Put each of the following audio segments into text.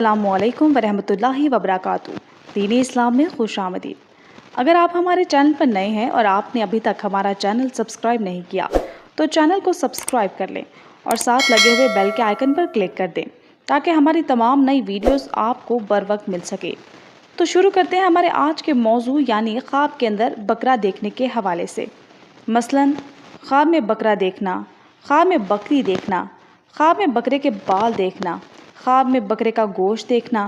अस्सलामु अलैकुम वरहमतुल्लाहि वबरकातुहू। दीन इस्लाम में खुश आमदीद। अगर आप हमारे चैनल पर नए हैं और आपने अभी तक हमारा चैनल सब्सक्राइब नहीं किया तो चैनल को सब्सक्राइब कर लें और साथ लगे हुए बेल के आइकन पर क्लिक कर दें ताकि हमारी तमाम नई वीडियोस आपको बर वक्त मिल सके। तो शुरू करते हैं हमारे आज के मौजू यानी ख्वाब के अंदर बकरा देखने के हवाले से। मसलन ख्वाब में बकरा देखना, ख्वाब में बकरी देखना, ख्वाब में बकरे के बाल देखना, ख्वाब में बकरे का गोश्त देखना,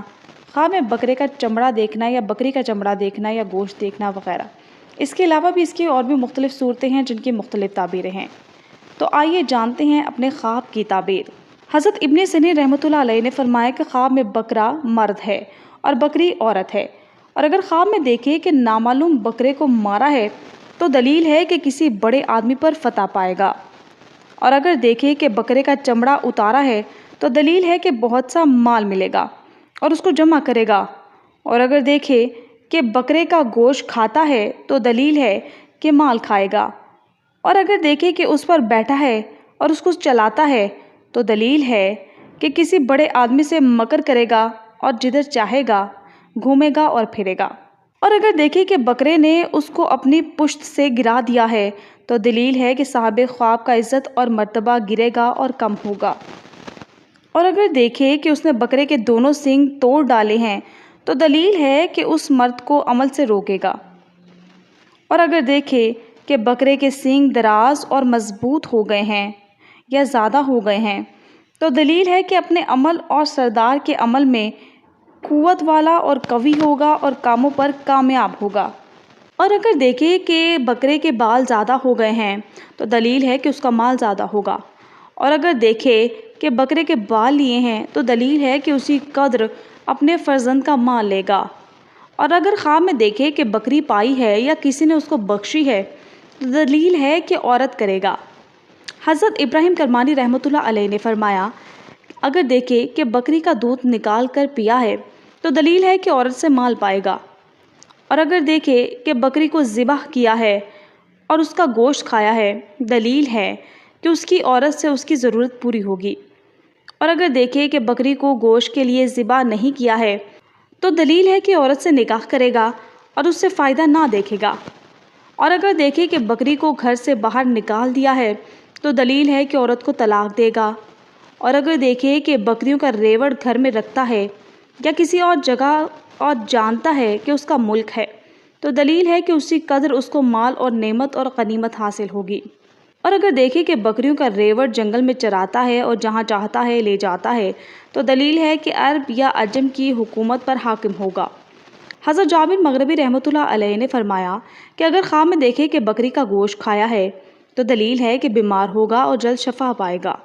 ख्वाब में बकरे का चमड़ा देखना या बकरी का चमड़ा देखना या गोश्त देखना वगैरह। इसके अलावा भी इसकी और भी मुख्तलिफ़ सूरतें हैं जिनकी मुख्तलिफ़ ताबीरें हैं। तो आइए जानते हैं अपने ख्वाब की ताबीर। हज़रत इब्न सिरीन रहमतुल्लाह अलैह ने फरमाया कि ख्वाब में बकरा मर्द है और बकरी औरत है, और अगर ख्वाब में देखे कि नामालूम बकरे को मारा है तो दलील है कि किसी बड़े आदमी पर फतह पाएगा, और अगर देखे कि बकरे का चमड़ा उतारा है तो दलील है कि बहुत सा माल मिलेगा और उसको जमा करेगा, और अगर देखे कि बकरे का गोश्त खाता है तो दलील है कि माल खाएगा, और अगर देखे कि उस पर बैठा है और उसको चलाता है तो दलील है कि किसी बड़े आदमी से मकर करेगा और जिधर चाहेगा घूमेगा और फिरेगा, और अगर देखे कि बकरे ने उसको अपनी पुश्त से गिरा दिया है तो दलील है कि साहिब ख्वाब का इज़्ज़त और मर्तबा गिरेगा और कम होगा, और अगर देखे कि उसने बकरे के दोनों सींग तोड़ डाले हैं तो दलील है कि उस मर्द को अमल से रोकेगा, और अगर देखे कि बकरे के सींग दराज और मजबूत हो गए हैं या ज़्यादा हो गए हैं तो दलील है कि अपने अमल और सरदार के अमल में कुव्वत वाला और कवी होगा और कामों पर कामयाब होगा, और अगर देखे कि बकरे के बाल ज़्यादा हो गए हैं तो दलील है कि उसका माल ज़्यादा होगा, और अगर देखे कि बकरे के बाल लिए हैं तो दलील है कि उसी कद्र अपने फ़र्जंद का माल लेगा, और अगर ख्वाब में देखे कि बकरी पाई है या किसी ने उसको बख्शी है तो दलील है कि औरत करेगा। हज़रत इब्राहिम करमानी रहमतुल्लाह अलैह ने फरमाया, अगर देखे कि बकरी का दूध निकाल कर पिया है तो दलील है कि औरत से माल पाएगा, और अगर देखे कि बकरी को ज़िबाह किया है और उसका गोश्त खाया है दलील है कि उसकी औरत से उसकी ज़रूरत पूरी होगी, और अगर देखे कि बकरी को गोश्त के लिए ज़िबाह नहीं किया है तो दलील है कि औरत से निकाह करेगा और उससे फ़ायदा ना देखेगा, और अगर देखे कि बकरी को घर से बाहर निकाल दिया है तो दलील है कि औरत को तलाक देगा, और अगर देखे कि बकरियों का रेवड़ घर में रखता है या किसी और जगह और जानता है कि उसका मुल्क है तो दलील है कि उसी कदर उसको माल और नेमत और गनीमत हासिल होगी, और अगर देखे कि बकरियों का रेवड़ जंगल में चराता है और जहाँ चाहता है ले जाता है तो दलील है कि अरब या अजम की हुकूमत पर हाकिम होगा। हज़रत जाबिर मग़रिबी रहमतुल्लाह अलैह ने फरमाया कि अगर ख्वाब में देखे कि बकरी का गोश्त खाया है तो दलील है कि बीमार होगा और जल्द शफा पाएगा।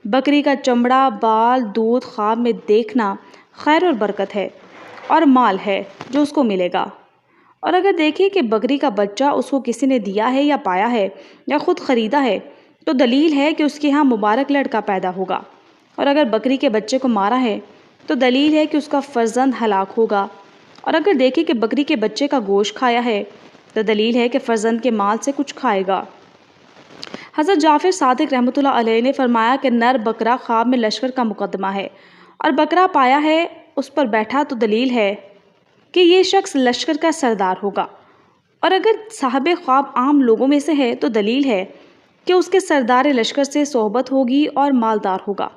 बकरी का चमड़ा, बाल, दूध ख्वाब में देखना खैर और बरकत है और माल है जो उसको मिलेगा, और अगर देखे कि बकरी का बच्चा उसको किसी ने दिया है या पाया है या ख़ुद ख़रीदा है तो दलील है कि उसके यहाँ मुबारक लड़का पैदा होगा, और अगर बकरी के बच्चे को मारा है तो दलील है कि उसका फ़र्जंद हलाक होगा, और अगर देखे कि बकरी के बच्चे का गोश्त खाया है तो दलील है कि फ़र्जंद के माल से कुछ खाएगा। हज़रत जाफ़र सादिक रहमतुल्लाह अलैह ने फरमाया कि नर बकरा ख्वाब में लश्कर का मुकदमा है और बकरा पाया है उस पर बैठा तो दलील है कि ये शख्स लश्कर का सरदार होगा, और अगर साहिब ख्वाब आम लोगों में से है तो दलील है कि उसके सरदार लश्कर से सोहबत होगी और मालदार होगा।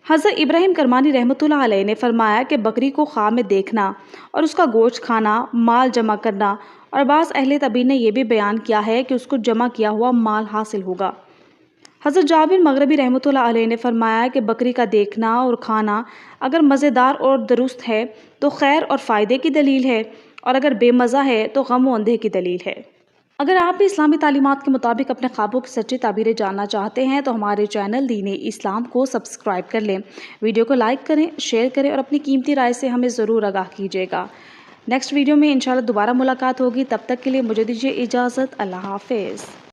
हज़रत इब्राहिम करमानी रहमतुल्लाह अलैह ने फरमाया कि बकरी को ख्वाब में देखना और उसका गोश्त खाना माल जमा करना, और बाज़ अहले तबीर ने यह भी बयान किया है कि उसको जमा किया हुआ माल हासिल होगा। हज़रत जाबिर मग़रिबी रहमतुल्लाह अलैह ने फरमाया कि बकरी का देखना और खाना अगर मज़ेदार और दुरुस्त है तो खैर और फ़ायदे की दलील है, और अगर बेमज़ा है तो गम व अंधे की दलील है। अगर आप भी इस्लामी तालीमात के मुताबिक अपने ख्वाबों की सच्ची ताबीरें जानना चाहते हैं तो हमारे चैनल दीन इस्लाम को सब्सक्राइब कर लें, वीडियो को लाइक करें, शेयर करें और अपनी कीमती राय से हमें ज़रूर आगाह कीजिएगा। नेक्स्ट वीडियो में इंशाल्लाह दोबारा मुलाकात होगी, तब तक के लिए मुझे दीजिए इजाज़त। अल्लाह हाफ़िज़।